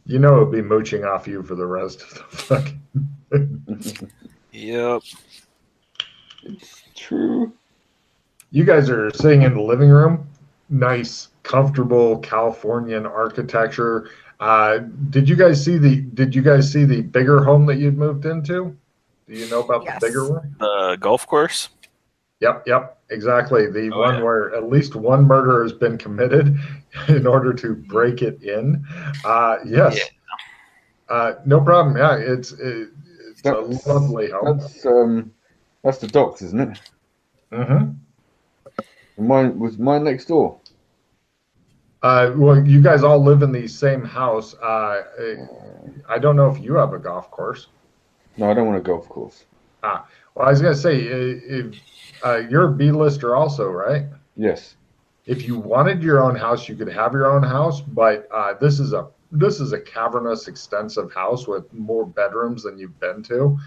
You know, it'll be mooching off you for the rest of the fucking. Yep. It's true. You guys are sitting in the living room. Nice, comfortable Californian architecture. Did you guys see the bigger home that you'd moved into? Do you know about the bigger one? The golf course? Yep, exactly. The one where at least one murder has been committed in order to break it in. Yes. Yeah. No problem. Yeah, it's a lovely home. That's the docks, isn't it? Mm-hmm. Mine next door. Well, you guys all live in the same house. I don't know if you have a golf course. No, I don't want a golf course. Well, I was gonna say, you're a B-lister also, right? Yes. If you wanted your own house, you could have your own house, but this is a cavernous, extensive house with more bedrooms than you've been to.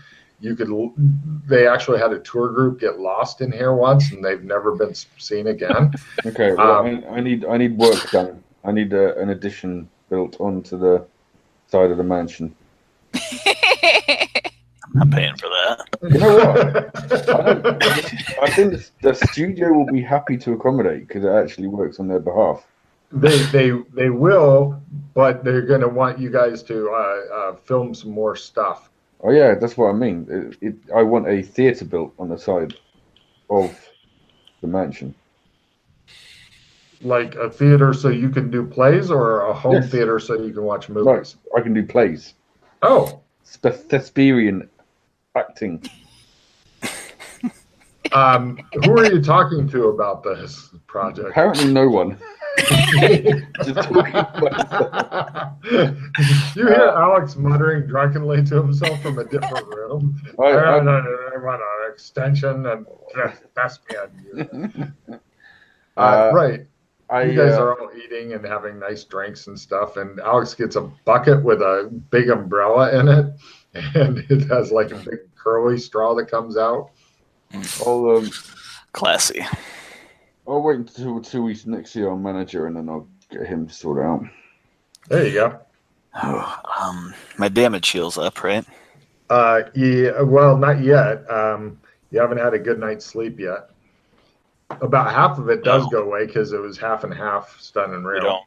They actually had a tour group get lost in here once, and they've never been seen again. Okay, well, I need work done. I need an addition built onto the side of the mansion. I'm paying for that. You know what? I think the studio will be happy to accommodate because it actually works on their behalf. They will, but they're going to want you guys to film some more stuff. Oh yeah, that's what I mean. I want a theater built on the side of the mansion. Like a theater so you can do plays, or a home theater so you can watch movies? No, I can do plays. Oh. Thespian acting. Who are you talking to about this project? Apparently no one. Just talking you hear Alex muttering drunkenly to himself from a different room. I want an extension and thespian. Right. You guys are all eating and having nice drinks and stuff, and Alex gets a bucket with a big umbrella in it, and it has like a big curly straw that comes out. Classy. I'll wait until 2 weeks next year on manager, and then I'll get him to sort it out. There you go. Oh, my damage heals up, right? Yeah. Well, not yet. You haven't had a good night's sleep yet. About half of it does go away because it was half and half, stun and rail.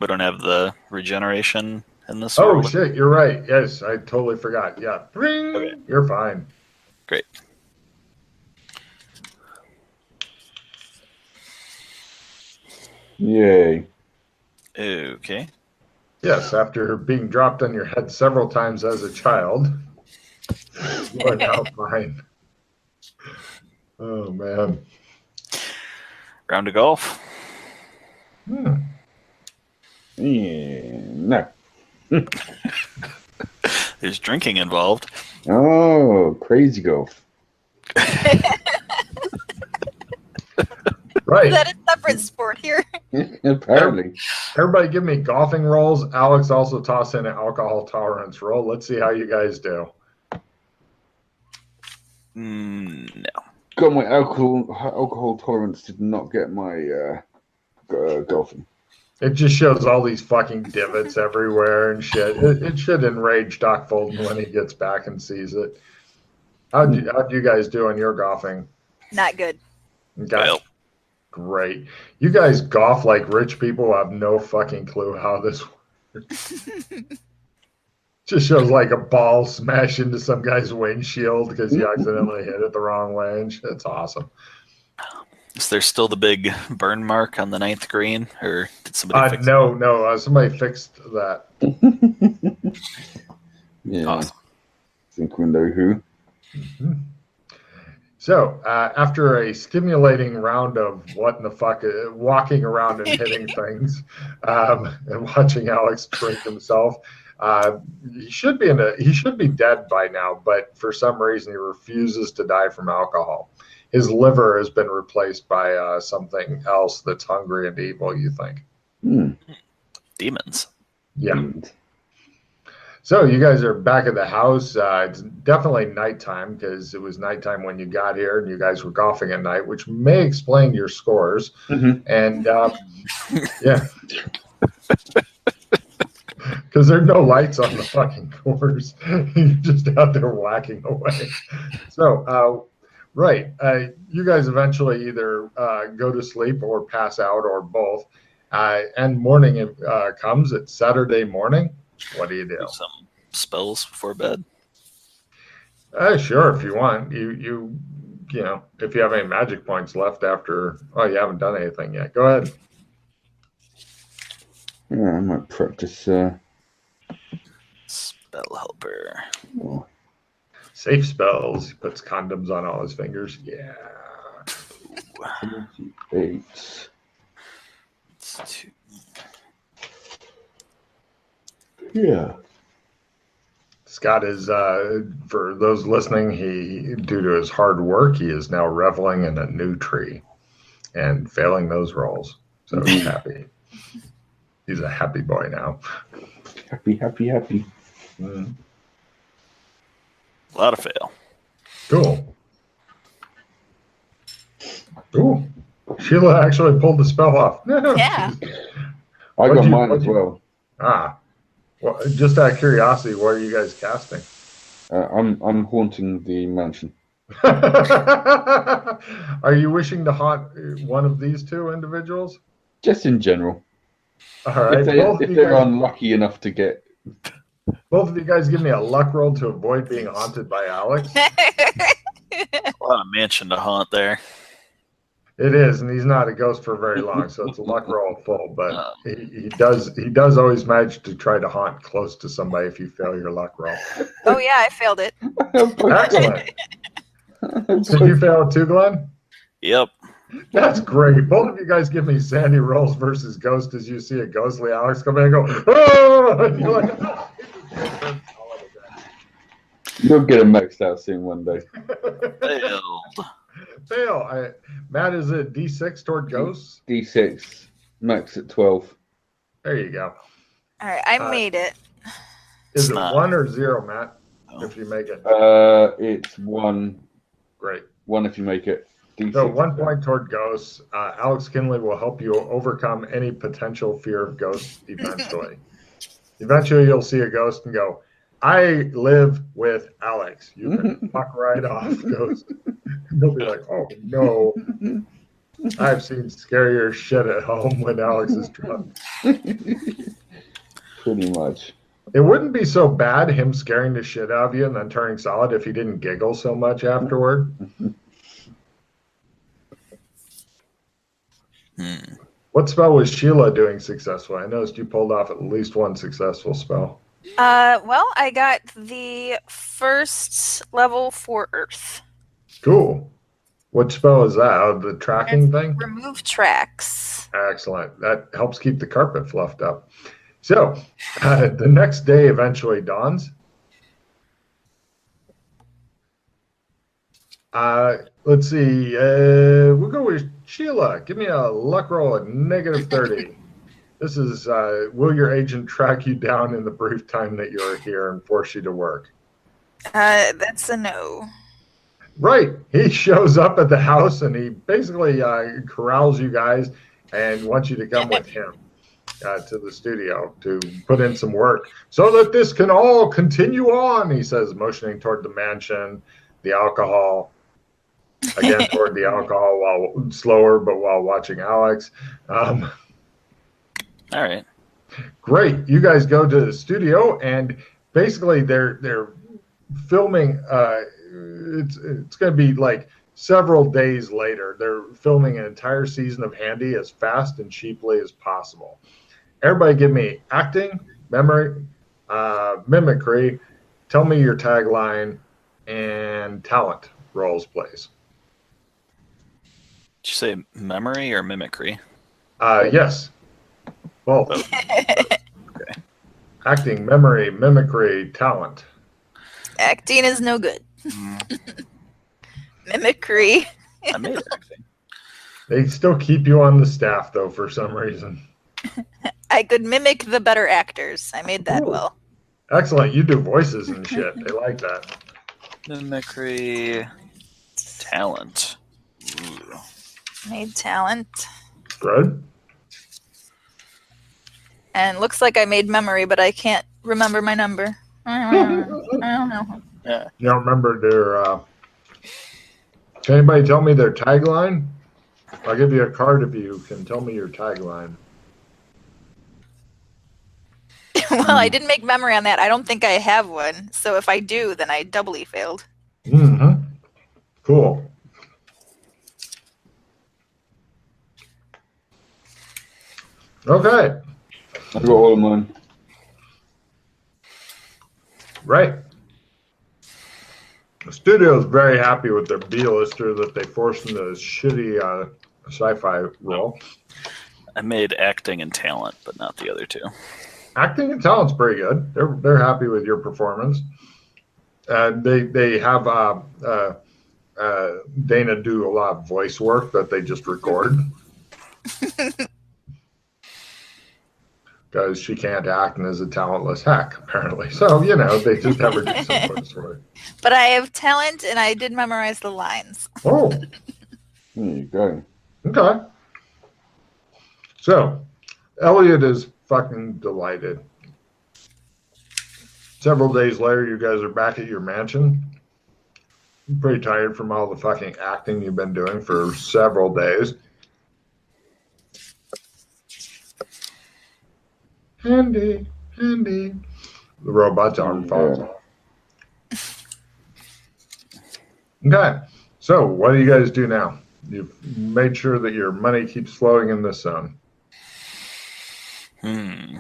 We don't have the regeneration in this Oh, world. shit, you're right. Yes, I totally forgot. Yeah. Ring! Okay. You're fine. Great. Yay. Okay. Yes, after being dropped on your head several times as a child, you are now fine. Oh, man. Round of golf? Yeah, no. There's drinking involved. Oh, crazy golf. Right. Is that a separate sport here? Apparently. Everybody give me golfing rolls. Alex, also toss in an alcohol tolerance roll. Let's see how you guys do. No. Got my alcohol tolerance did not get my golfing. It just shows all these fucking divots everywhere and shit. It should enrage Doc Fulton when he gets back and sees it. How'd you guys do on your golfing? Not good. Well. Great. You guys golf like rich people have no fucking clue how this works. Just shows like a ball smash into some guy's windshield because he accidentally hit it the wrong way and shit. It's awesome. Is there still the big burn mark on the 9th green, or did somebody fix it? No. Somebody fixed that. Yeah. Awesome. I think we know who. Mm-hmm. So, after a stimulating round of what in the fuck, walking around and hitting things, and watching Alex drink himself, he should be dead by now, but for some reason he refuses to die from alcohol. His liver has been replaced by something else that's hungry and evil, you think. Demons. Yeah. So you guys are back at the house. It's definitely nighttime because it was nighttime when you got here and you guys were golfing at night, which may explain your scores. And yeah, Because there's no lights on the fucking course. You're just out there whacking away. So, right. You guys eventually either go to sleep or pass out or both. And morning comes. It's Saturday morning. What do you do? Do some spells before bed. Sure, if you want. You know, if you have any magic points left after. Oh, you haven't done anything yet. Go ahead. Yeah, I might practice. Spell helper. Oh, Safe spells. He puts condoms on all his fingers. Yeah. 8. It's 2. Yeah. Scott is, for those listening, due to his hard work, he is now reveling in a new tree and failing those rolls. So he's happy. He's a happy boy now. Happy. Mm. A lot of fail. Cool. Ooh. Sheila actually pulled the spell off. Yeah. I got What'd you- mine what'd as you- well. Well, just out of curiosity, what are you guys casting? I'm haunting the mansion. Are you wishing to haunt one of these two individuals? Just in general. All right. If they're unlucky enough to get. Both of you guys give me a luck roll to avoid being haunted by Alex. A lot of mansion to haunt there. It is, and he's not a ghost for very long, so it's a luck roll full. But he does always manage to try to haunt close to somebody if you fail your luck roll. Oh yeah, I failed it. Excellent. Did you fail it too, Glenn? Yep. That's great. Both of you guys give me Sandy rolls versus ghost as you see a ghostly Alex come in and go, oh! And you're like, oh! You'll get them maxed out soon one day. Failed. Fail. Matt, is it D6 toward ghosts? D6, max at 12. There you go. All right, I made it. Is It's it not. 1 or 0, Matt? Oh. If you make it. It's 1. Great. 1 if you make it. D6. So 1 point toward ghosts. Alex Kinley will help you overcome any potential fear of ghosts eventually. Eventually, you'll see a ghost and go, I live with Alex. You can fuck right off, ghost. They'll be like, oh, no. I've seen scarier shit at home when Alex is drunk. Pretty much. It wouldn't be so bad, him scaring the shit out of you and then turning solid, if he didn't giggle so much afterward. What spell was Sheila doing successful? I noticed you pulled off at least one successful spell. Well, I got the first level for Earth. Cool. What spell is that? Oh, the tracking thing? Remove tracks. Excellent. That helps keep the carpet fluffed up. So, the next day eventually dawns. Let's see. We'll go with Sheila. Give me a luck roll at -30. This is, will your agent track you down in the brief time that you're here and force you to work? That's a no. Right. He shows up at the house and he basically corrals you guys and wants you to come with him to the studio to put in some work so that this can all continue on, he says, motioning toward the mansion, the alcohol, again toward the alcohol while slower, but while watching Alex. All right. Great. You guys go to the studio and basically they're filming. It's going to be like several days later. They're filming an entire season of Handy as fast and cheaply as possible. Everybody give me acting, memory, mimicry, tell me your tagline, and talent rolls, please. Did you say memory or mimicry? Yes. Both. Okay. Acting, memory, mimicry, talent. Acting is no good. Mimicry. I made acting. They still keep you on the staff, though, for some reason. I could mimic the better actors. I made that Ooh. well. Excellent. You do voices and shit. They like that. Mimicry. Talent. Ooh. Made talent. Good. And looks like I made memory, but I can't remember my number. I don't know. Yeah. You don't remember their... Can anybody tell me their tagline? I'll give you a card if you can tell me your tagline. Well, I didn't make memory on that. I don't think I have one. So if I do, then I doubly failed. Mm-hmm. Cool. Okay. I got all of mine. Right. The studio's very happy with their B-lister that they forced into this shitty sci-fi role. I made acting and talent, but not the other two. Acting and talent's pretty good. They're happy with your performance. They have Dana do a lot of voice work that they just record. Because she can't act and is a talentless hack, apparently. So, they just have her do some voice work. But I have talent, and I did memorize the lines. Oh, There you go. okay. So, Elliot is fucking delighted. Several days later, you guys are back at your mansion. You're pretty tired from all the fucking acting you've been doing for several days. Handy. The robot's arm falls off. Okay, so what do you guys do now? You've made sure that your money keeps flowing in this zone. Did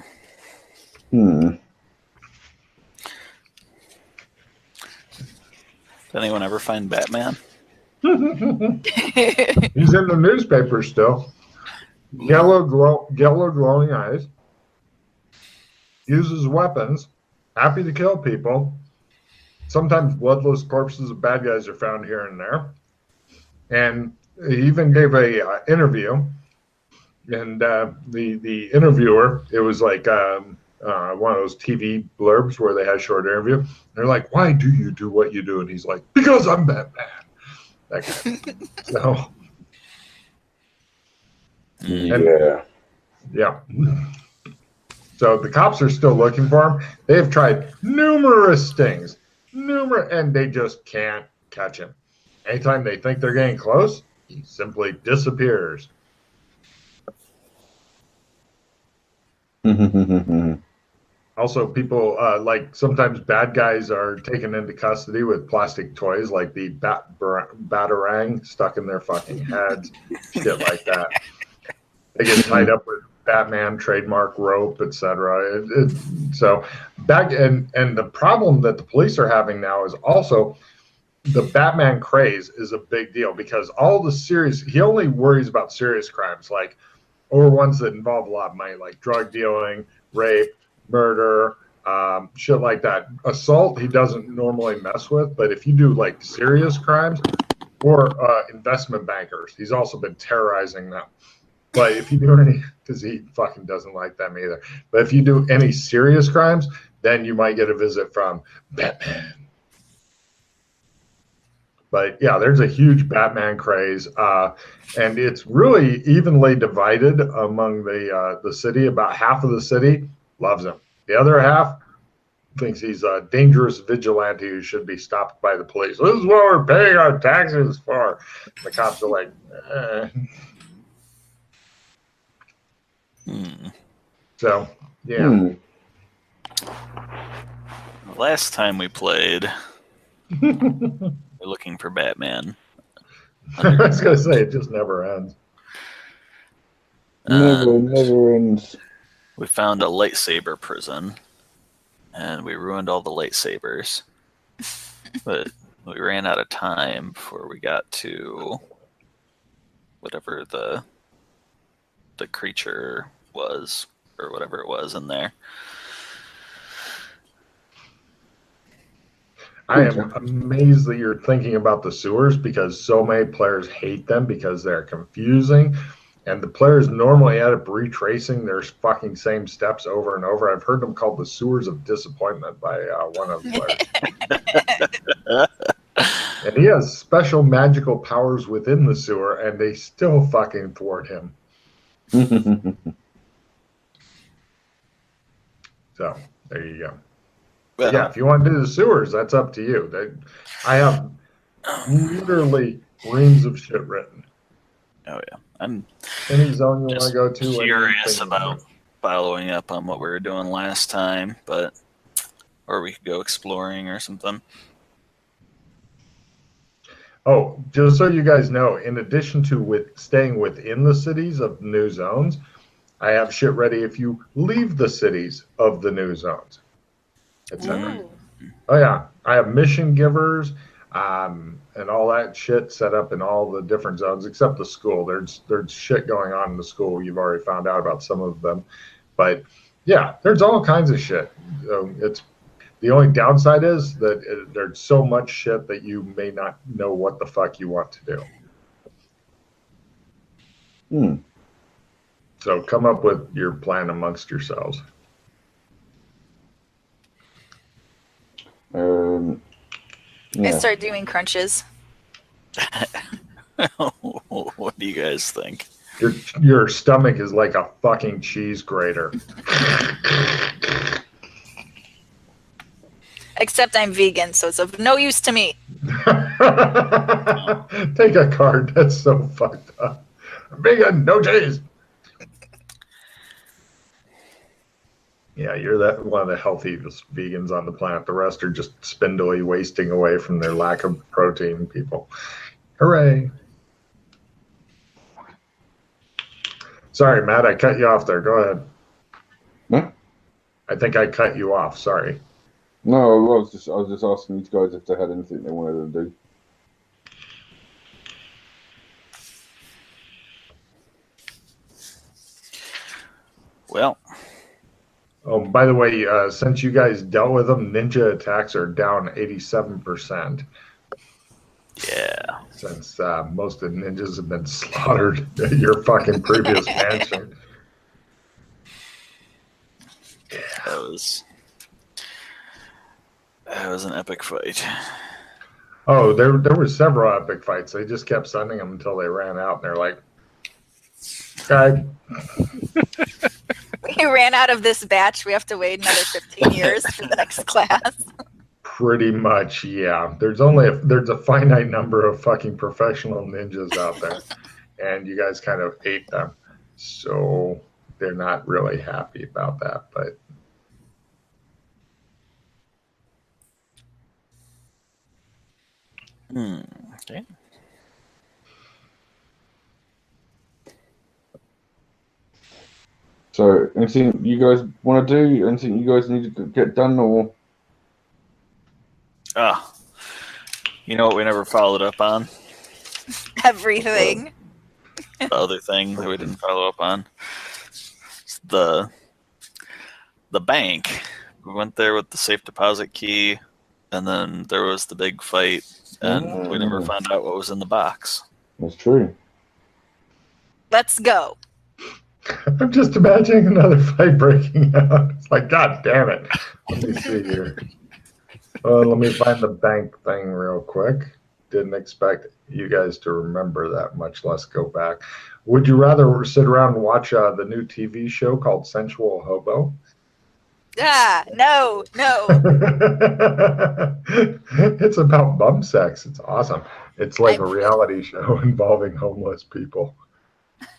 anyone ever find Batman? He's in the newspaper still. Yellow glowing eyes. Uses weapons. Happy to kill people. Sometimes bloodless corpses of bad guys are found here and there. And he even gave a interview. And the interviewer, it was like one of those TV blurbs where they had a short interview. They're like, "Why do you do what you do?" And he's like, "Because I'm Batman." That guy. So, yeah. So the cops are still looking for him. They have tried numerous stings, and they just can't catch him. Anytime they think they're getting close, he simply disappears. Also, people like sometimes bad guys are taken into custody with plastic toys like the batarang stuck in their fucking heads, shit like that. They get tied up with Batman trademark rope, etc. So back and the problem that the police are having now is also the Batman craze is a big deal because all the he only worries about serious crimes or ones that involve a lot of money, like drug dealing, rape, murder, shit like that. Assault he doesn't normally mess with, but if you do like serious crimes or investment bankers, he's also been terrorizing them. But if you do any, because he fucking doesn't like them either. But if you do any serious crimes, then you might get a visit from Batman. But yeah, there's a huge Batman craze, and it's really evenly divided among the city. About half of the city loves him. The other half thinks he's a dangerous vigilante who should be stopped by the police. This is what we're paying our taxes for. The cops are like, So, yeah. Last time we played, we're looking for Batman. I was going to say, it just never ends. Never ends. We found a lightsaber prison, and we ruined all the lightsabers. But we ran out of time before we got to whatever the creature was, or whatever it was in there. I am amazed that you're thinking about the sewers because so many players hate them because they're confusing. And the players normally end up retracing their fucking same steps over and over. I've heard them called the sewers of disappointment by one of the players. And he has special magical powers within the sewer, and they still fucking thwart him. So there you go. Well, Yeah, if you want to do the sewers, that's up to you. I have literally reams of shit written. oh yeah, I'm Any zone you want just to go to. curious anything about following up on what we were doing last time, or we could go exploring or something. Oh, just so you guys know, in addition to staying within the cities of new zones, I have shit ready if you leave the cities of the new zones, etc. Ooh. Oh yeah, I have mission givers and all that shit set up in all the different zones except the school. There's shit going on in the school. You've already found out about some of them, but yeah, there's all kinds of shit. It's the only downside is that there's so much shit that you may not know what the fuck you want to do. So come up with your plan amongst yourselves. I start doing crunches. What do you guys think? Your stomach is like a fucking cheese grater. Except I'm vegan, so it's of no use to me. Take a card. That's so fucked up. Vegan, no cheese. Yeah, you're one of the healthiest vegans on the planet. The rest are just spindly, wasting away from their lack of protein. People, hooray! Sorry, Matt, I cut you off there. Go ahead. Huh? I think I cut you off. Sorry. No, I was just asking these guys if they had anything they wanted to do. Well, Oh, by the way, since you guys dealt with them, ninja attacks are down 87%. yeah. Since most of the ninjas have been slaughtered at your fucking previous mansion. That was an epic fight. Oh, there were several epic fights. They just kept sending them until they ran out, and they're like, "Okay." We ran out of this batch. We have to wait another 15 years for the next class. Pretty much, yeah. There's a finite number of fucking professional ninjas out there, and you guys kind of ate them, so they're not really happy about that. But Okay. So, anything you guys want to do? Anything you guys need to get done, or? You know what we never followed up on? Everything. The other thing that we didn't follow up on. It's the bank. We went there with the safe deposit key, and then there was the big fight, and we never found out what was in the box. That's true. Let's go. I'm just imagining another fight breaking out. It's like, God damn it. Let me see here. Let me find the bank thing real quick. Didn't expect you guys to remember that, much less go back. Would you rather sit around and watch the new TV show called Sensual Hobo? No. It's about bum sex. It's awesome. It's like a reality show involving homeless people.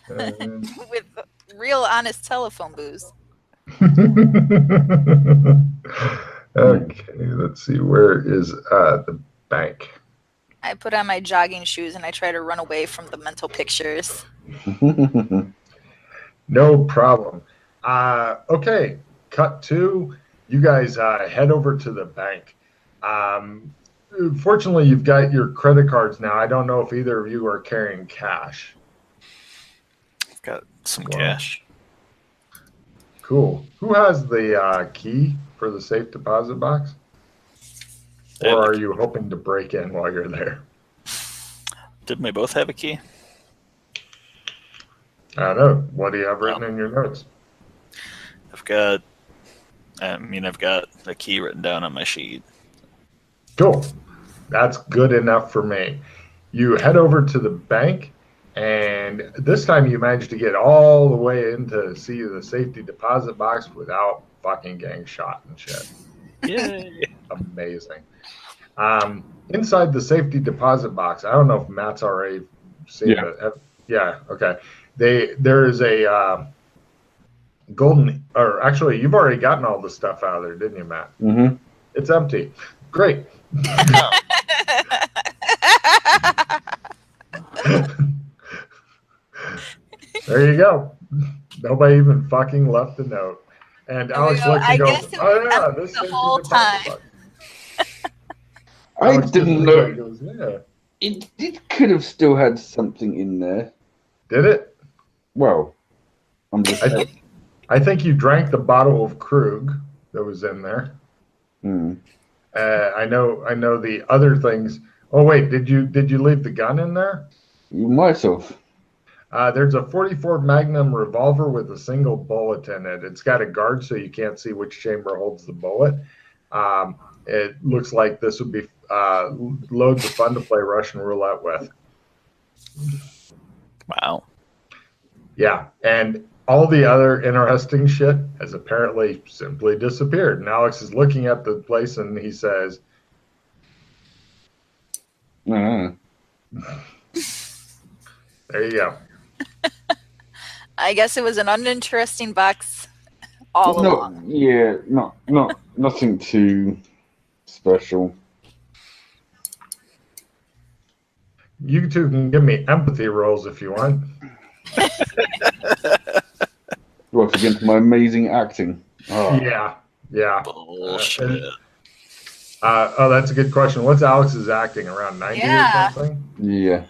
With real honest telephone booze. Okay, let's see. Where is the bank? I put on my jogging shoes and I try to run away from the mental pictures. No problem. Okay, cut to you guys head over to the bank. Fortunately, you've got your credit cards now. I don't know if either of you are carrying cash. I've got some cash. Cool. Who has the key for the safe deposit box? Or are you hoping to break in while you're there? Didn't we both have a key? I don't know. What do you have written in your notes? I've got a key written down on my sheet. Cool. That's good enough for me. You head over to the bank, And this time you managed to get all the way in to see the safety deposit box without fucking getting shot and shit. Yay. Amazing. Inside the safety deposit box, I don't know if Matt's already seen Yeah. it. Yeah, okay. There is a golden, or actually, you've already gotten all the stuff out of there, didn't you, Matt? Mm-hmm. It's empty. Great. There you go. Nobody even fucking left a note. And Alex looked and goes, "Oh yeah, this the safety whole deposit time." box." I Alex didn't just know. looked at it and goes, yeah. It could have still had something in there. Did it? Well, I'm just saying. I think you drank the bottle of Krug that was in there. Hmm. I know the other things. Oh wait, did you leave the gun in there? You might have. There's a 44 Magnum revolver with a single bullet in it. It's got a guard so you can't see which chamber holds the bullet. It looks like this would be loads of fun to play Russian roulette with. Wow. Yeah, and all the other interesting shit has apparently simply disappeared. And Alex is looking at the place and he says, Uh-huh. there you go. I guess it was an uninteresting box all along. Yeah, nothing too special. You two can give me empathy rolls if you want. Works against my amazing acting. Oh. Yeah. Bullshit. Oh, that's a good question. What's Alex's acting? Around 90 Yeah. or something? Yeah.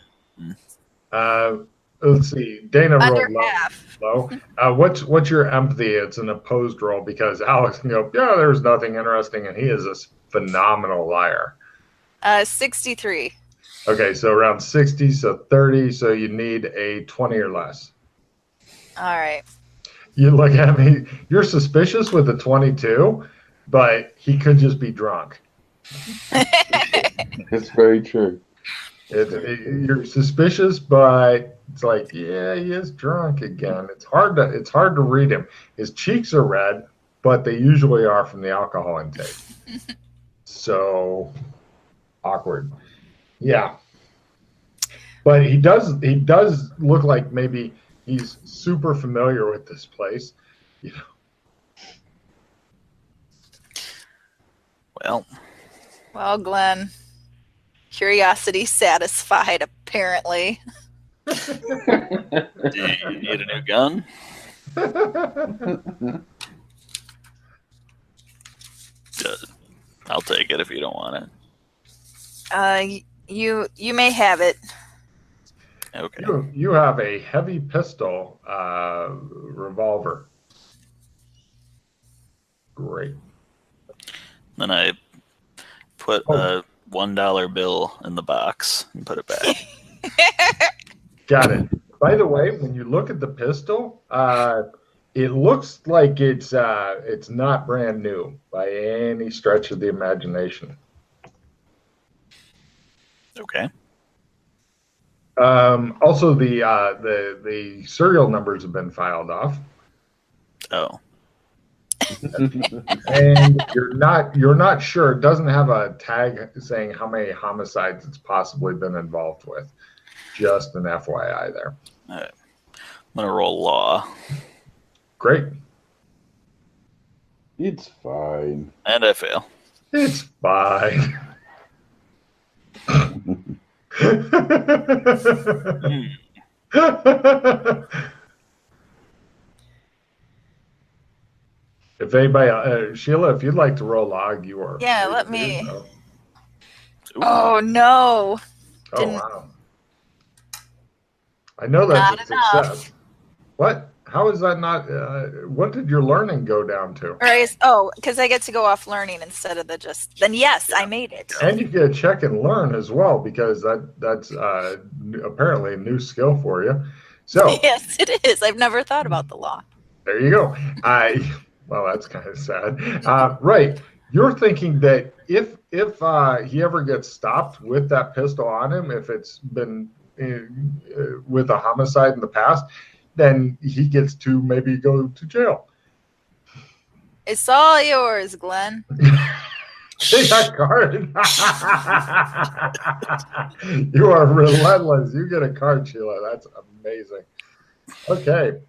Let's see. Dana Under rolled half. low. What's your empathy? It's an opposed roll because Alex can go, yeah, there's nothing interesting, and he is a phenomenal liar. 63. Okay, so around 60, so 30, so you need a 20 or less. All right. You look at me, you're suspicious with a 22, but he could just be drunk. It's very true. You're suspicious, but it's like, yeah, he is drunk again. It's hard to read him. His cheeks are red, but they usually are from the alcohol intake. So awkward. Yeah. But he does look like maybe he's super familiar with this place. You know. Well, Glenn, curiosity satisfied, apparently. Do you need a new gun? I'll take it if you don't want it. You may have it. Okay. You have a heavy pistol revolver. Great. Then I put a $1 bill in the box and put it back. Got it. By the way, when you look at the pistol, it looks like it's not brand new by any stretch of the imagination. Okay. Also, the serial numbers have been filed off, Oh. and you're not sure. It doesn't have a tag saying how many homicides it's possibly been involved with. Just an FYI there. All right. I'm gonna roll law, Great. It's fine. and I fail. It's fine. If anybody, Sheila, if you'd like to roll log, you are. Yeah, free let to me. do so. Ooh. Oh, no. Oh Didn't- wow! I know that's Not a enough. success. What? How is that not? What did your learning go down to? Because I get to go off learning instead of then yes, I made it. And you get to check and learn as well because that's apparently a new skill for you. So Yes, it is. I've never thought about the law. there you go. Well, that's kind of sad. Right. You're thinking that if he ever gets stopped with that pistol on him, if it's been with a homicide in the past, then he gets to maybe go to jail. It's all yours, Glenn. Take that card. You are relentless. You get a card, Sheila. That's amazing. Okay.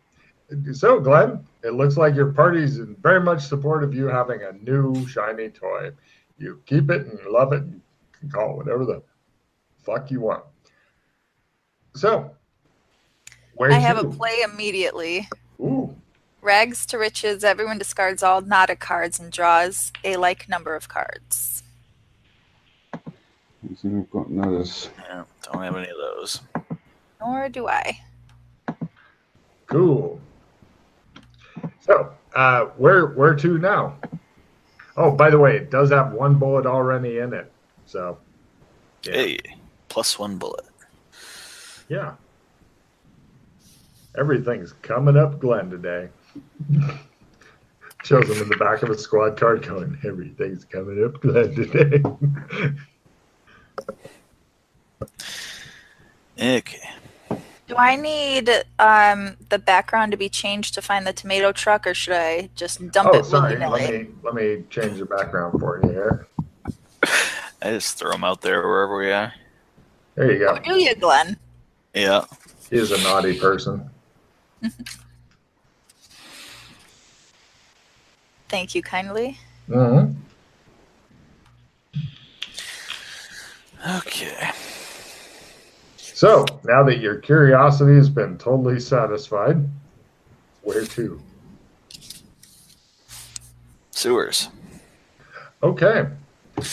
So, Glenn, it looks like your party's in very much support of you having a new shiny toy. You keep it and you love it. And you can call it whatever the fuck you want. So, where I have to? a play immediately. Ooh. Rags to riches. Everyone discards all Nada cards and draws a like number of cards. So we've got others. Yeah, don't have any of those. Nor do I. Cool. So, where to now? Oh, by the way, it does have one bullet already in it. So, yeah. Hey, +1 bullet. Yeah. Everything's coming up Glenn today. Shows him in the back of a squad card going, everything's coming up Glenn today. Okay. Do I need the background to be changed to find the tomato truck, or should I just dump it Sorry. willy-nilly? Let me change the background for you here. I just throw them out there wherever we are. There you go. Oh, do you, Glenn? Yeah. He is a naughty person. Thank you kindly. Mm-hmm. Okay. So, now that your curiosity has been totally satisfied, where to? Sewers. Okay.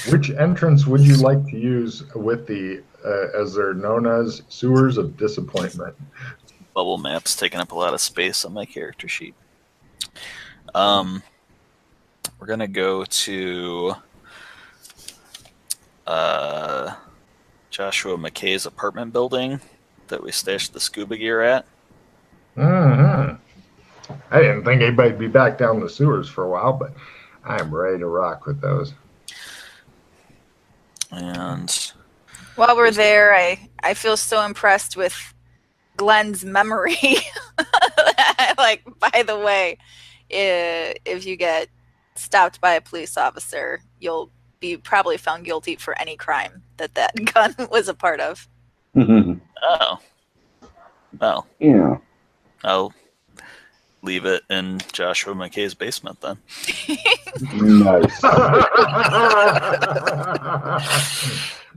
Which entrance would you like to use with the, as they're known as, sewers of disappointment? Bubble map's taking up a lot of space on my character sheet. We're gonna go to Joshua McKay's apartment building that we stashed the scuba gear at. Mm-hmm. I didn't think anybody'd be back down the sewers for a while, but I'm ready to rock with those. And While we're there, I feel so impressed with Glenn's memory. Like, by the way, if you get stopped by a police officer, you'll be probably found guilty for any crime that gun was a part of. oh, well, Yeah. I'll leave it in Joshua McKay's basement then. Nice.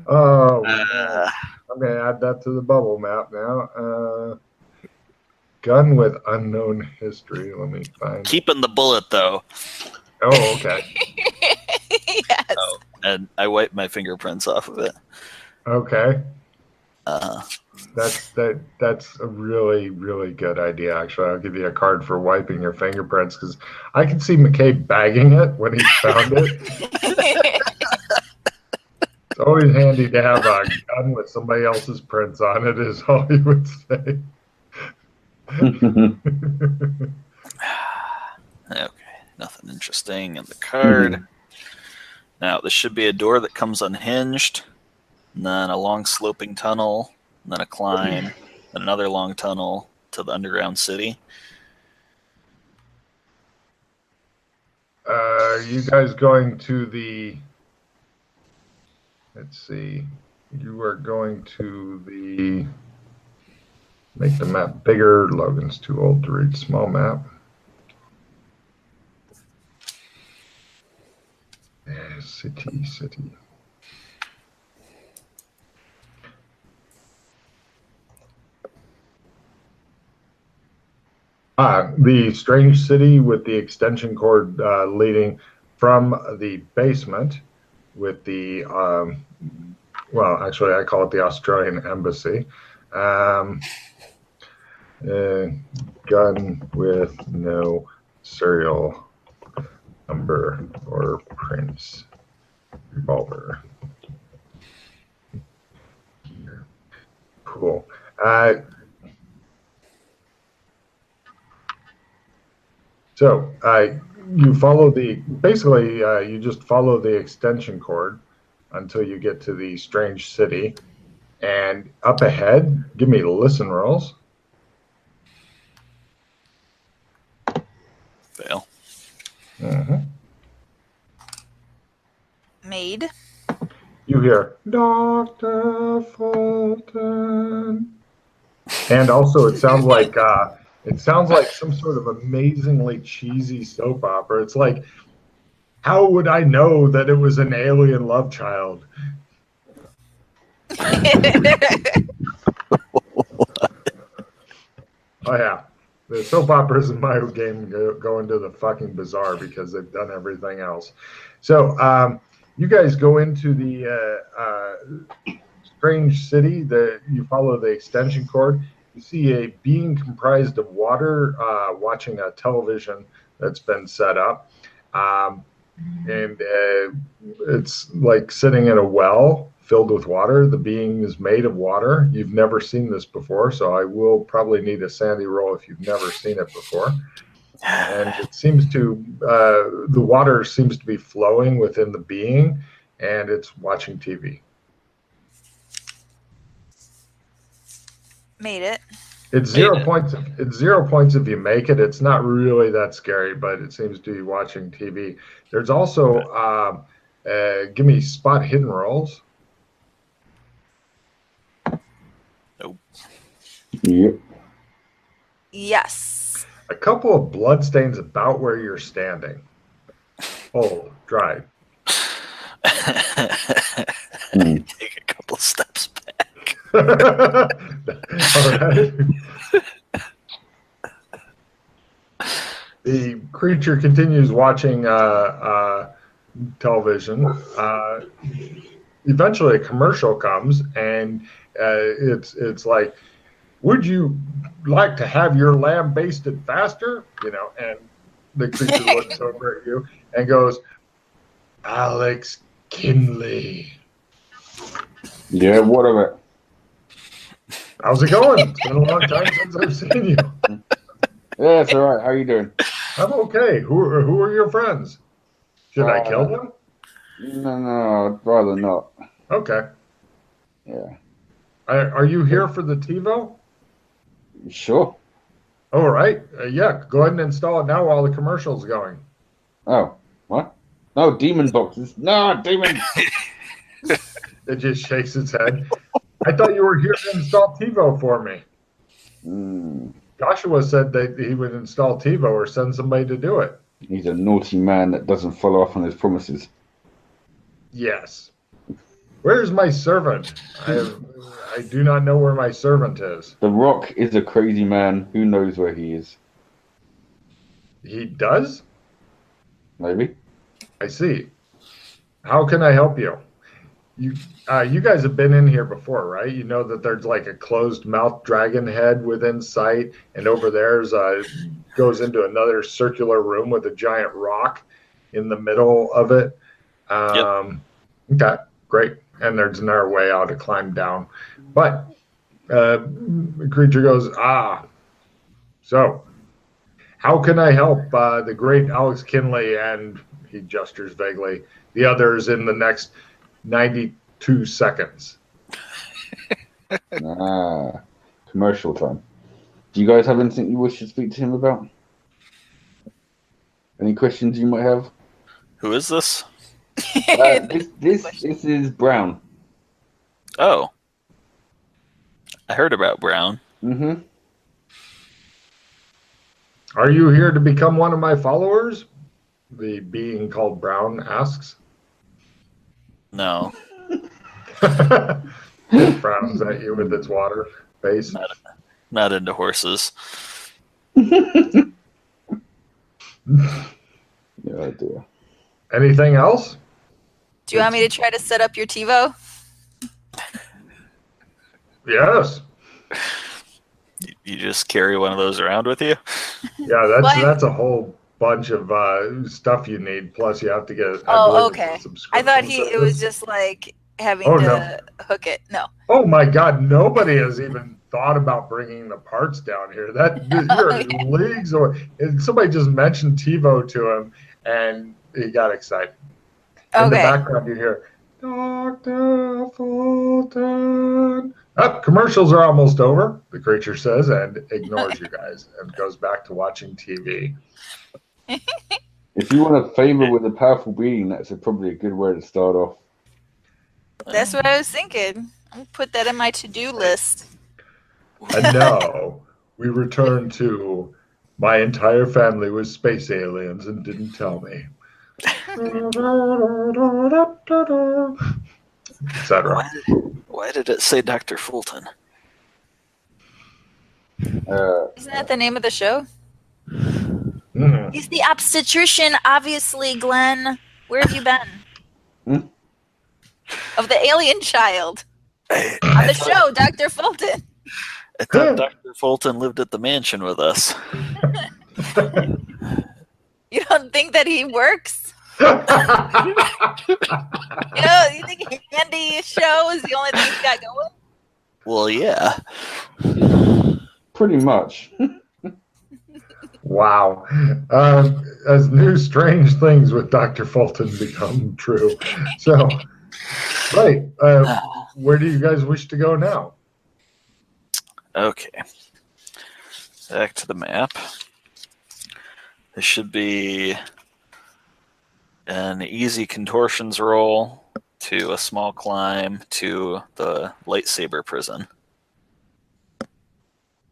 Oh, man. I'm going to add that to the bubble map now. Gun with unknown history. Let me find. Keeping the bullet though. Oh, okay. Yes. Oh, and I wiped my fingerprints off of it. Okay. Uh, That's a really, really good idea, actually. I'll give you a card for wiping your fingerprints because I can see McKay bagging it when he found it. It's always handy to have a gun with somebody else's prints on it, is all he would say. Okay, nothing interesting in the card. Now, this should be a door that comes unhinged, and then a long sloping tunnel, and then a climb, and another long tunnel to the underground city. Are you guys going to the... Let's see. You are going to the... Make the map bigger. Logan's too old to read small map. City. The strange city with the extension cord leading from the basement with the, well, actually, I call it the Australian Embassy. Gun with no serial number or prints. Revolver. Cool. So you follow basically you just follow the extension cord until you get to the strange city. And up ahead, give me listen rolls. Fail. Made. You hear Dr. Fulton. And also it sounds like some sort of amazingly cheesy soap opera. It's like, how would I know that it was an alien love child? Oh yeah, the soap operas in my game go into the fucking bizarre because they've done everything else. So you guys go into the strange city. You follow the extension cord. You see a being comprised of water watching a television that's been set up. And it's like sitting in a well filled with water. The being is made of water. You've never seen this before, so I will probably need a sanity roll if you've never seen it before. And it seems to, the water seems to be flowing within the being, and it's watching TV. Made it. It's 0 points. It's 0 points if you make it. It's not really that scary, but it seems to be watching TV. There's also give me spot hidden rolls. Nope. Yep. Yes. A couple of blood stains about where you're standing. Oh, dried. Take a couple steps back. All right. The creature continues watching television. Eventually, a commercial comes, and it's like, "Would you like to have your lamb basted faster?" You know, and the creature looks over at you and goes, "Alex Kinley." Yeah, what of it? How's it going? It's been a long time since I've seen you. Yeah, it's all right. How you doing? I'm okay. Who are your friends? Should I kill them? No, I'd rather not. Okay. Yeah. Are you here for the TiVo? Sure. All right. Yeah, go ahead and install it now while the commercial's going. Oh, what? No, demon boxes. No, demon. It just shakes its head. I thought you were here to install TiVo for me. Joshua said that he would install TiVo or send somebody to do it. He's a naughty man that doesn't follow up on his promises. Yes. Where's my servant? I do not know where my servant is. The Rock is a crazy man. Who knows where he is? He does? Maybe. I see. How can I help you? You guys have been in here before, right? You know that there's like a closed mouth dragon head within sight, and over there's goes into another circular room with a giant rock in the middle of it. Yep. Okay, great. And there's another way out to climb down. But the creature goes, so how can I help the great Alex Kinley? And he gestures vaguely. The others in the next 92 seconds. Commercial time. Do you guys have anything you wish to speak to him about? Any questions you might have? Who is this? This is Brown. Oh. I heard about Brown. Mm-hmm. Are you here to become one of my followers? The being called Brown asks. No. It frowns at you with its water face. Not into horses. Yeah, dear. Anything else? Do you want me to try to set up your TiVo? Yes. You just carry one of those around with you? Yeah, that's a whole bunch of stuff you need. Plus, you have to get. Okay. I thought it was just like having to hook it. No. Oh my God! Nobody has even thought about bringing the parts down here. You're in leagues, or somebody just mentioned TiVo to him, and he got excited. In the background, you hear Dr. Fulton. Oh, commercials are almost over, the creature says, and ignores you guys and goes back to watching TV. If you want a favor with a powerful being, that's probably a good way to start off. That's what I was thinking. I'll put that in my to-do list. And now we return to my entire family was space aliens and didn't tell me. Etc. Why did it say Dr. Fulton? Isn't that the name of the show? Mm. He's the obstetrician, obviously, Glenn. Where have you been? Of the alien child. On the show, Dr. Fulton. I thought Dr. Fulton lived at the mansion with us. You don't think that he works? You think Andy's show is the only thing he's got going? Well, yeah. Pretty much. Wow. As new strange things with Dr. Fulton become true. So, right. Where do you guys wish to go now? Okay. Back to the map. This should be an easy contortions roll to a small climb to the lightsaber prison.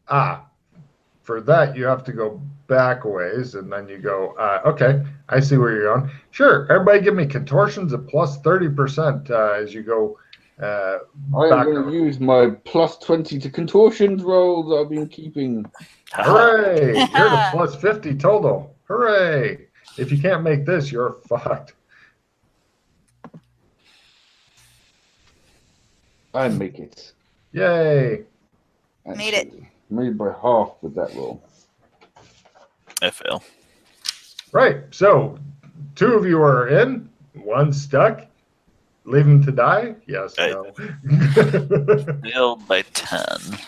For that, you have to go back a ways, and then you go, okay, I see where you're going. Sure, everybody give me contortions at plus 30% as you go I'm back. going to use my plus 20 to contortions roll that I've been keeping. Hooray! You're at plus 50 total. Hooray! If you can't make this, you're fucked. I make it. Yay! Made it. Made by half with that roll. I fail. Right, so 2 of you are in, 1 stuck. Leave him to die? Yes, no. Failed by 10.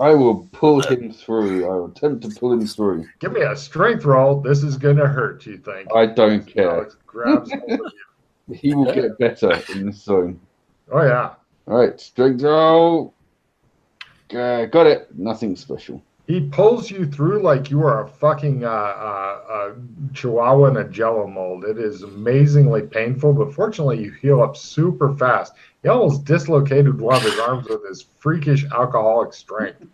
I will pull him through. I will attempt to pull him through. Give me a strength roll. This is going to hurt, you think. I don't care. Alex grabs hold of you. He will get better in this zone. Oh, yeah. All right, strength roll. Got it. Nothing special. He pulls you through like you are a fucking chihuahua in a jello mold. It is amazingly painful, but fortunately you heal up super fast. He almost dislocated one of his arms with his freakish alcoholic strength.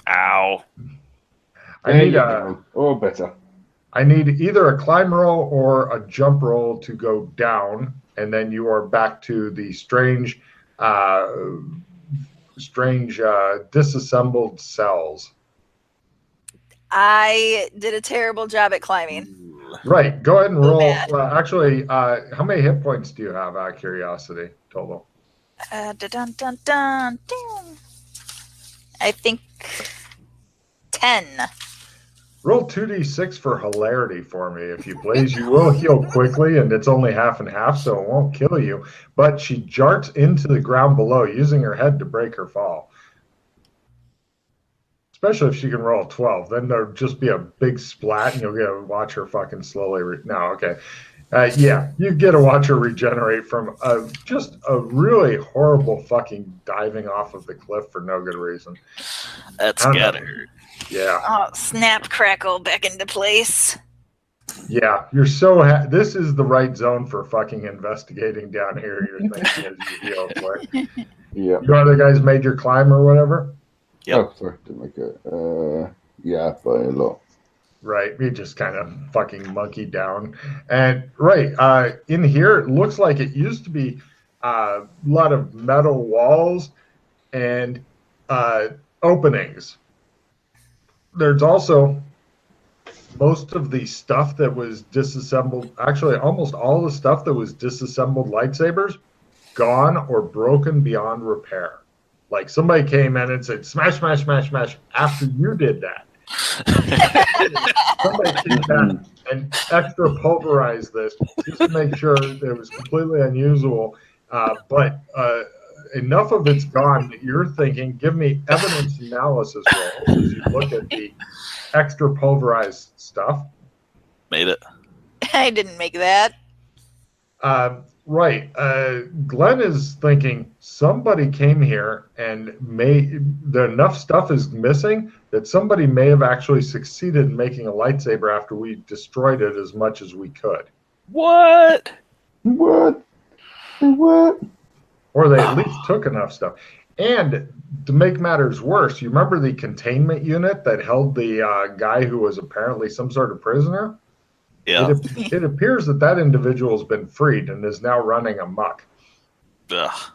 Ow. Or better. I need either a climb roll or a jump roll to go down, and then you are back to the strange disassembled cells. I did a terrible job at climbing. Right. Go ahead and roll. bad. Actually, how many hit points do you have out of curiosity total? Dun, dun, dun, dun. I think 10. Roll 2d6 for hilarity for me, if you please. You will heal quickly, and it's only half and half, so it won't kill you. But she jarts into the ground below, using her head to break her fall. Especially if she can roll a 12. Then there'll just be a big splat, and you'll get to watch her fucking slowly. No, okay. Yeah, you get to watch her regenerate from just a really horrible fucking diving off of the cliff for no good reason. That's gotta hurt. Yeah. Oh, snap, crackle, back into place. Yeah, you're so this is the right zone for fucking investigating down here. You're thinking as you heal quick. Yeah. You other guys made your climb or whatever? Yep. Oh, sorry, didn't make it. Yeah, by a lot. Right, you just kind of fucking monkey down. And right, in here, it looks like it used to be a lot of metal walls and openings. There's also most of the stuff that was disassembled, actually almost all the stuff that was disassembled lightsabers, gone or broken beyond repair. Like somebody came in and said, smash, smash, smash, smash, after you did that. Somebody came back and extra pulverized this just to make sure that it was completely unusable. But enough of it's gone that you're thinking, give me evidence analysis roll as you look at the extra pulverized stuff. Made it. I didn't make that. Right. Glenn is thinking somebody came here and enough stuff is missing that somebody may have actually succeeded in making a lightsaber after we destroyed it as much as we could. What? What? What? Or they at least took enough stuff. And to make matters worse, you remember the containment unit that held the guy who was apparently some sort of prisoner? Yeah. It appears that individual has been freed and is now running amok. Ugh.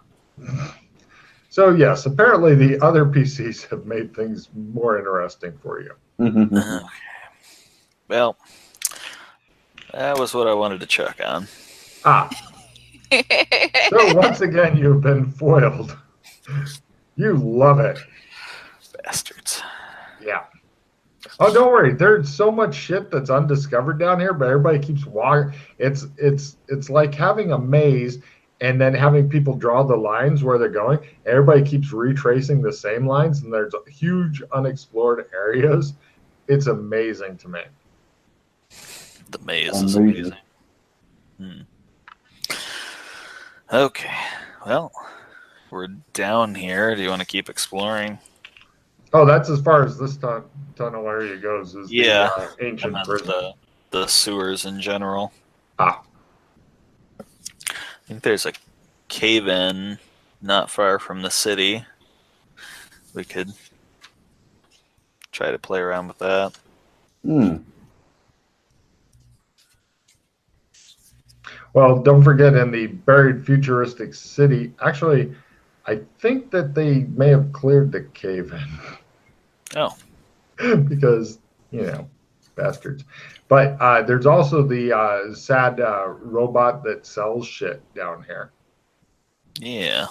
So yes, apparently the other PCs have made things more interesting for you. Okay. Well, that was what I wanted to check on. So once again, you've been foiled. You love it. Bastards. Yeah. Oh, don't worry. There's so much shit that's undiscovered down here, but everybody keeps walking. It's like having a maze and then having people draw the lines where they're going. Everybody keeps retracing the same lines, and there's huge unexplored areas. It's amazing to me. The maze is amazing. Okay. Well, we're down here. Do you want to keep exploring? Oh, that's as far as this tunnel area goes. Is the ancient prison. The sewers in general. I think there's a cave-in not far from the city. We could try to play around with that. Well, don't forget in the buried futuristic city, actually, I think that they may have cleared the cave-in. Oh. Because, bastards. But there's also the sad robot that sells shit down here. Yeah.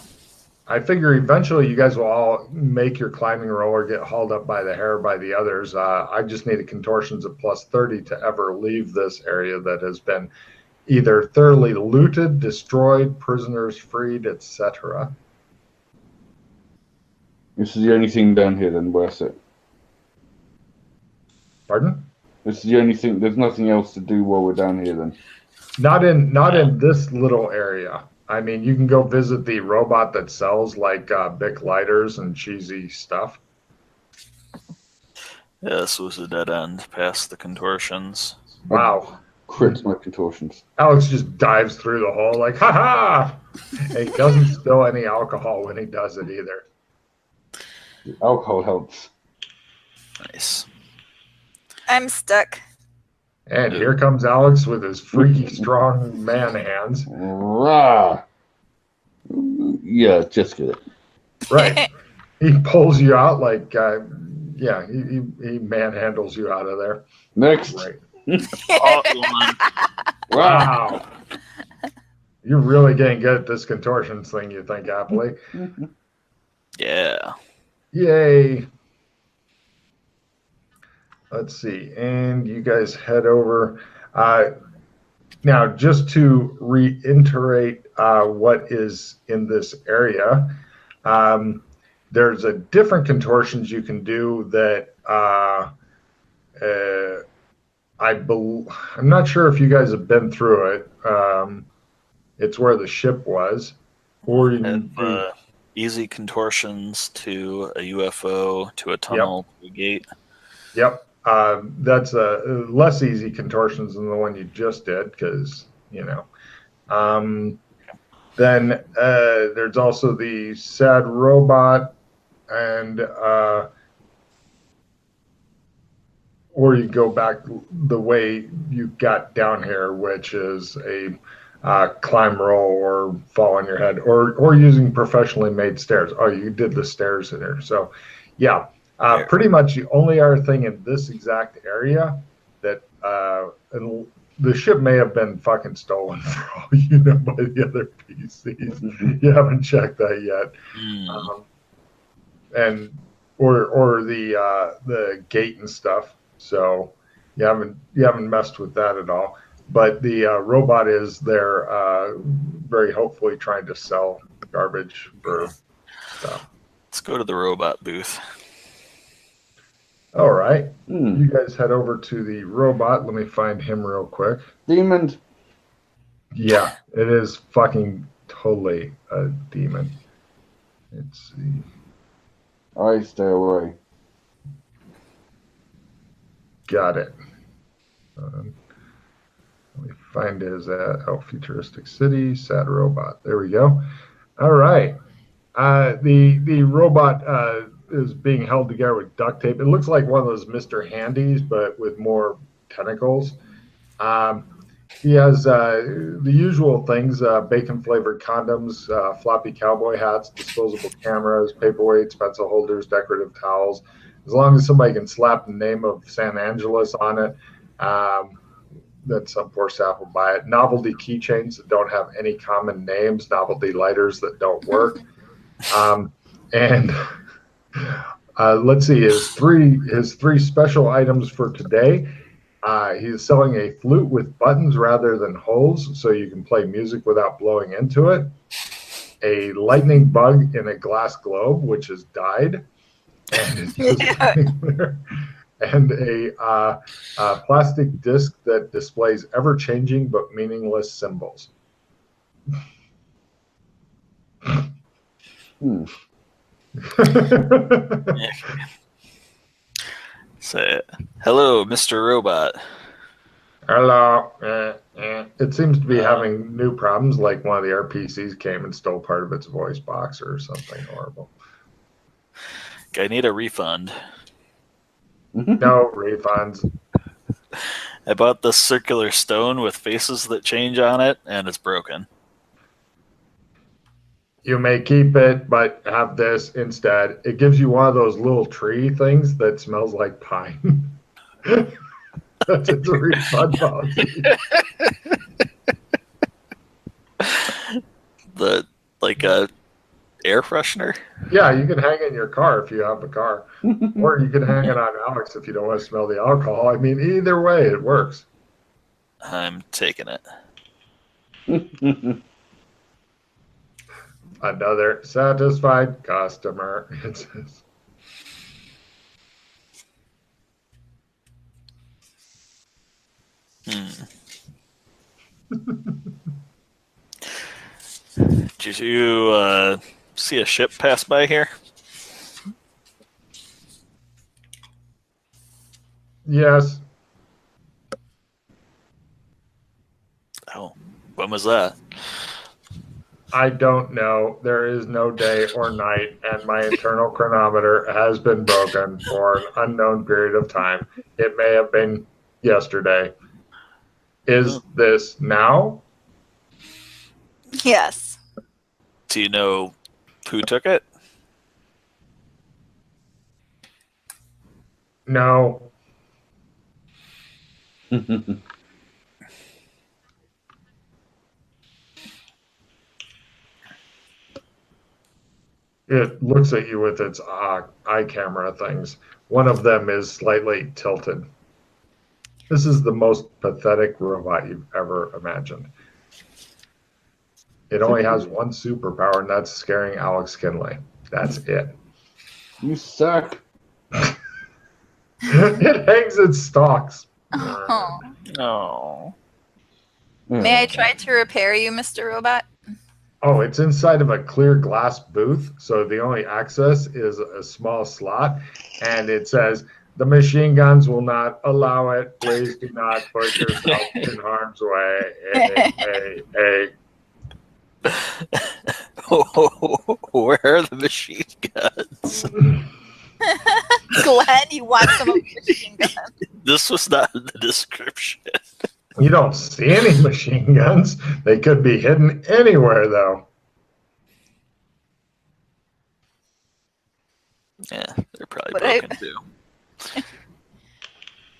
I figure eventually you guys will all make your climbing roll or get hauled up by the hair by the others. I just need a contortions of +30 to ever leave this area that has been either thoroughly looted, destroyed, prisoners freed, etc. This is the only thing down here then worth it. Pardon? This is the only thing. There's nothing else to do while we're down here then. Not in this little area. I mean, you can go visit the robot that sells like Bic lighters and cheesy stuff. Yeah, this was a dead end past the contortions. Wow. Crits my contortions. Alex just dives through the hole like, ha ha! And he doesn't spill any alcohol when he does it either. The alcohol helps. Nice. I'm stuck. And here comes Alex with his freaky strong man hands. Rah! Yeah, just get it. Right. He pulls you out like, he manhandles you out of there. Next. Right. Wow. You're really getting good at this contortions thing, you think, happily. Yeah. Yay. Let's see. And you guys head over. Now, just to reiterate what is in this area, there's a different contortions you can do that I'm not sure if you guys have been through it. It's where the ship was. Or you can easy contortions to a UFO, to a tunnel, to a gate. Yep. That's a less easy contortions than the one you just did, because, Then there's also the sad robot, and or you go back the way you got down here, which is a climb roll or fall on your head, or using professionally made stairs. Oh, you did the stairs in there. So, yeah. Pretty much the only other thing in this exact area that and the ship may have been fucking stolen for all you know by the other PCs. You haven't checked that yet, and or the gate and stuff. So you haven't messed with that at all. But the robot is there, very hopefully trying to sell garbage for stuff. Let's go to the robot booth. All right. You guys head over to the robot. Let me find him real quick. Demon. Yeah, it is fucking totally a demon. Let's see. I stay away. Got it. Let me find his futuristic city, sad robot. There we go. All right. The robot is being held together with duct tape. It looks like one of those Mr. Handys, but with more tentacles. He has the usual things: bacon-flavored condoms, floppy cowboy hats, disposable cameras, paperweights, pencil holders, decorative towels. As long as somebody can slap the name of San Angeles on it, then some poor sap will buy it. Novelty keychains that don't have any common names, novelty lighters that don't work. And let's see, his three special items for today. He's selling a flute with buttons rather than holes, so you can play music without blowing into it. A lightning bug in a glass globe, which has died, and it's just there. And a plastic disc that displays ever-changing but meaningless symbols. Say it. Hello, Mr. Robot. Hello. It seems to be having new problems, like one of the RPCs came and stole part of its voice box or something horrible. I need a refund. No refunds. I bought this circular stone with faces that change on it, and it's broken. You may keep it, but have this instead. It gives you one of those little tree things that smells like pine. That's its refund policy. Like a air freshener? Yeah, you can hang it in your car if you have a car. Or you can hang it on Alex if you don't want to smell the alcohol. I mean, either way, it works. I'm taking it. Another satisfied customer. It says. Did you see a ship pass by here? Yes. Oh, when was that? I don't know. There is no day or night, and my internal chronometer has been broken for an unknown period of time. It may have been yesterday. Is this now? Yes. Do you know who took it? No. It looks at you with its eye camera things. One of them is slightly tilted. This is the most pathetic robot you've ever imagined. It only has one superpower, and that's scaring Alex Kinley. That's it. You suck. It hangs its stalks. Oh. Oh. May I try to repair you, Mr. Robot? Oh, it's inside of a clear glass booth, so the only access is a small slot, and it says, "The machine guns will not allow it. Please do not put yourself in harm's way." Hey. Where are the machine guns? Glenn, you want some of the machine gun? This was not in the description. You don't see any machine guns. They could be hidden anywhere, though. Yeah, they're probably broken too.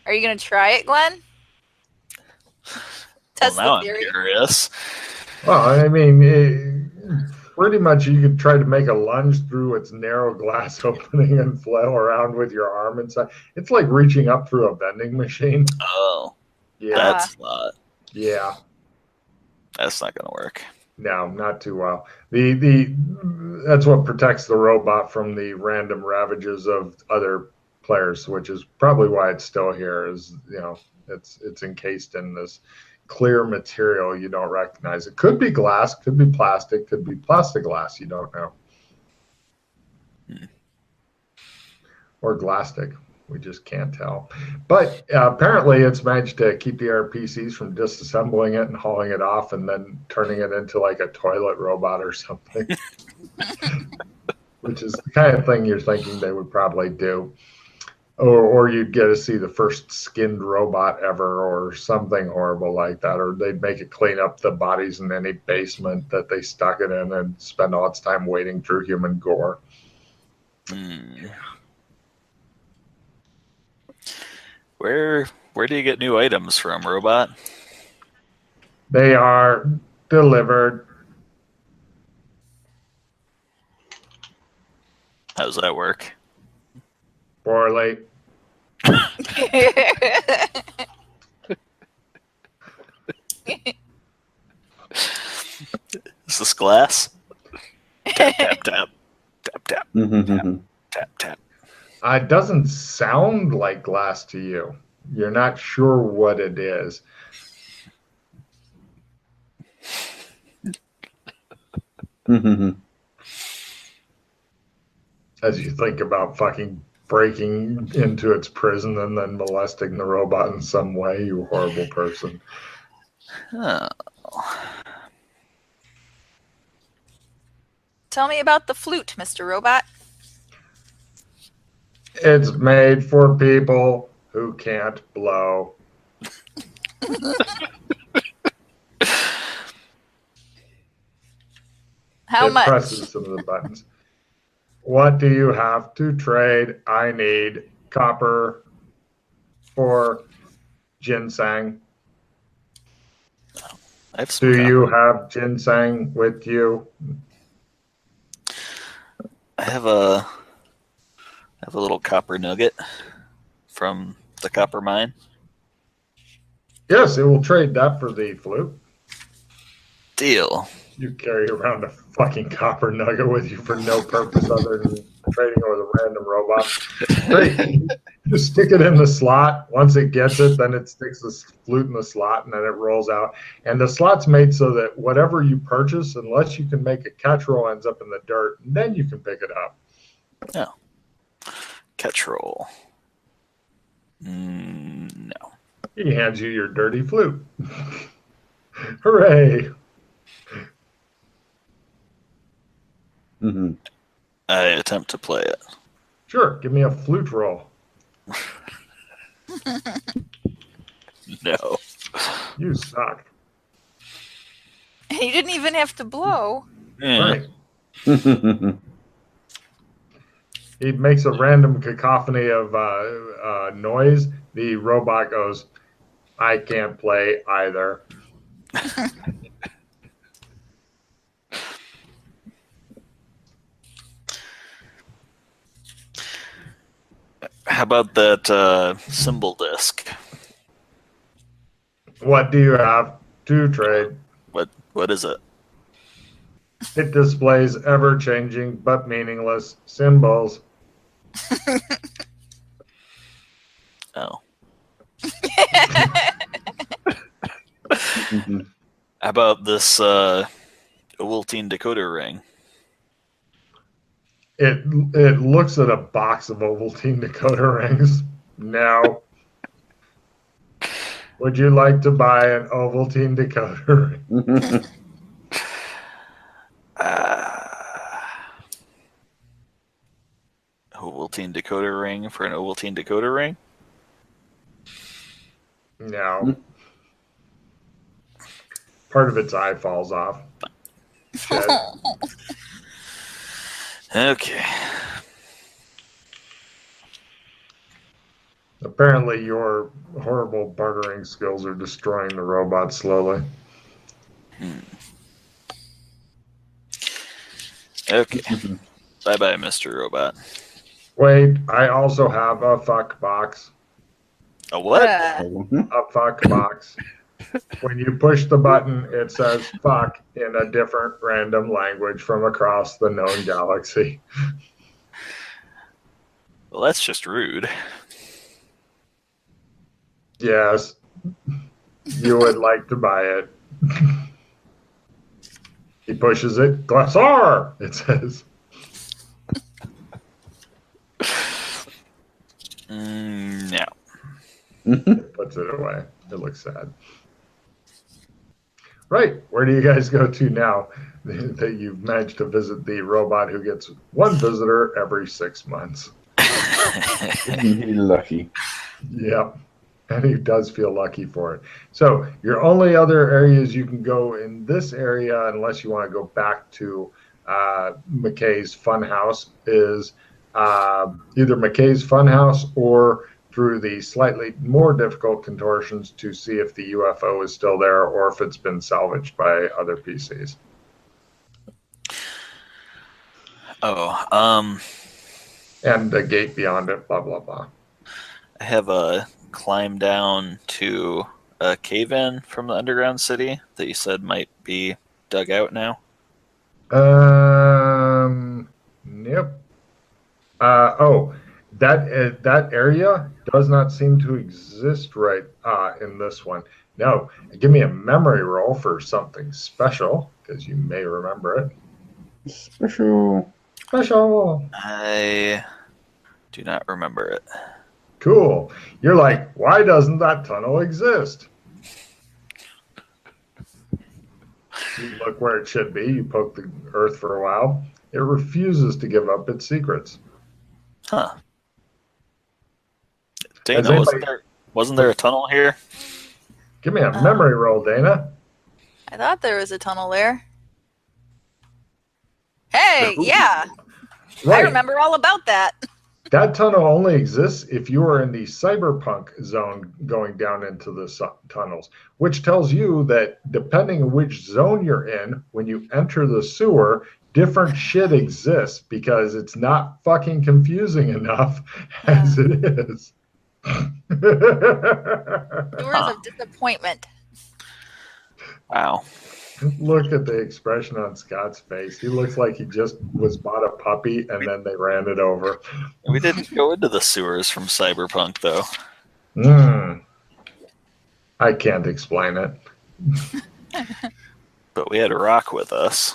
Are you going to try it, Glenn? Test Well, now the theory. I'm curious. Well, I mean, pretty much you could try to make a lunge through its narrow glass opening and flail around with your arm inside. It's like reaching up through a vending machine. Oh, Yeah. that's not. Yeah. That's not going to work. No, not too well. That's what protects the robot from the random ravages of other players, which is probably why it's still here. Is it's encased in this clear material you don't recognize. It could be glass, could be plastic, could be plastiglass. You don't know. Or glastic. We just can't tell. But apparently it's managed to keep the RPCs from disassembling it and hauling it off and then turning it into like a toilet robot or something. Which is the kind of thing you're thinking they would probably do. Or you'd get to see the first skinned robot ever or something horrible like that. Or they'd make it clean up the bodies in any basement that they stuck it in and spend all its time wading through human gore. Where do you get new items from, Robot? They are delivered. How does that work? Poorly. Is this glass? Tap, tap, tap. Tap, tap. Tap, tap. It doesn't sound like glass to you. You're not sure what it is. As you think about fucking breaking into its prison and then molesting the robot in some way, you horrible person. Oh. Tell me about the flute, Mr. Robot. It's made for people who can't blow. How it much? Presses some of the buttons. What do you have to trade? I need copper for ginseng. I have some Do you copper. have ginseng with you? I have a little copper nugget from the copper mine. Yes, it will trade that for the flute. Deal. You carry around a fucking copper nugget with you for no purpose other than trading it with a random robot. Great. You stick it in the slot. Once it gets it, then it sticks the flute in the slot and then it rolls out. And the slot's made so that whatever you purchase, unless you can make a catch roll, ends up in the dirt. And then you can pick it up. Oh. Catch roll. No. He hands you your dirty flute. Hooray. I attempt to play it. Sure, give me a flute roll. No. You suck. You didn't even have to blow. Yeah. Right. He makes a random cacophony of noise. The robot goes, I can't play either. How about that symbol disc? What do you have to trade? What is it? It displays ever-changing but meaningless symbols. Oh. How about this Ovaltine decoder ring? It looks at a box of Ovaltine decoder rings. No. Would you like to buy an Ovaltine decoder ring? Ovaltine decoder ring for an Ovaltine decoder ring? No. Part of its eye falls off. Shit. Okay. Apparently your horrible bartering skills are destroying the robot slowly. Okay. Bye-bye, Mr. Robot. Wait, I also have a fuck box. A what? A fuck box. When you push the button, it says fuck in a different random language from across the known galaxy. Well, that's just rude. Yes. You would like to buy it. He pushes it. Glassar, it says. No. He puts it away. It looks sad. Right. Where do you guys go to now that you've managed to visit the robot who gets one visitor every 6 months? Isn't he lucky? Yep. And he does feel lucky for it. So your only other areas you can go in this area, unless you want to go back to McKay's Funhouse, is either McKay's Funhouse or through the slightly more difficult contortions to see if the UFO is still there or if it's been salvaged by other PCs. And the gate beyond it, blah, blah, blah. I have a climb down to a cave-in from the underground city that you said might be dug out now. Yep. That area does not seem to exist right in this one. No, give me a memory roll for something special, because you may remember it. Special. I do not remember it. Cool. You're like, why doesn't that tunnel exist? You look where it should be. You poke the earth for a while. It refuses to give up its secrets. Huh. Dana, wasn't there a tunnel here? Give me a memory roll, Dana. I thought there was a tunnel there. Hey, yeah. Right. I remember all about that. That tunnel only exists if you are in the cyberpunk zone going down into the tunnels, which tells you that depending on which zone you're in, when you enter the sewer, different shit exists because it's not fucking confusing enough as it is. Doors of disappointment. Wow. Look at the expression on Scott's face. He looks like he just was bought a puppy and then they ran it over. We didn't go into the sewers from Cyberpunk, though. I can't explain it. But we had a rock with us.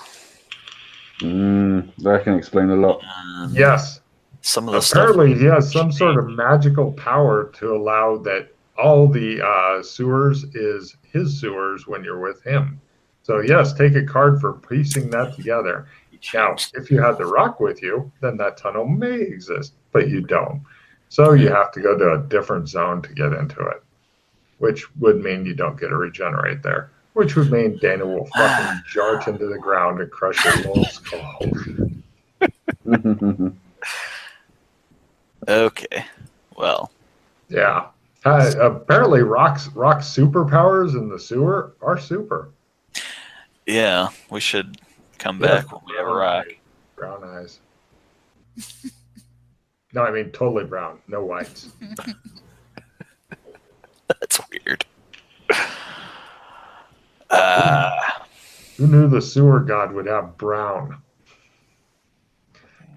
That can explain a lot. Yes. Some of the Apparently, he has some sort of magical power to allow that all the sewers is his sewers when you're with him. So yes, take a card for piecing that together. Now, if you had the rock with you, then that tunnel may exist, but you don't. So you have to go to a different zone to get into it, which would mean you don't get a regenerate there, which would mean Dana will fucking jar into the ground and crush your little skull. Okay. Well. Yeah. Apparently, Rock's superpowers in the sewer are super. Yeah, we should come back when we have a rock. Brown eyes. No, I mean totally brown. No whites. That's weird. Who knew the sewer god would have brown?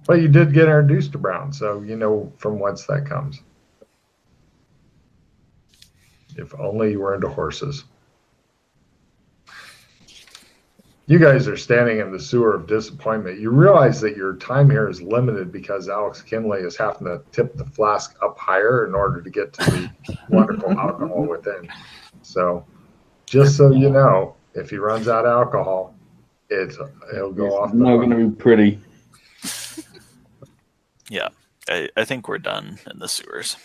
But you did get introduced to brown, so you know from whence that comes. If only you were into horses. You guys are standing in the sewer of disappointment. You realize that your time here is limited because Alex Kinley is having to tip the flask up higher in order to get to the wonderful alcohol within. So, just so you know, if he runs out of alcohol, it'll go off. It's not going to be pretty. Yeah, I think we're done in the sewers.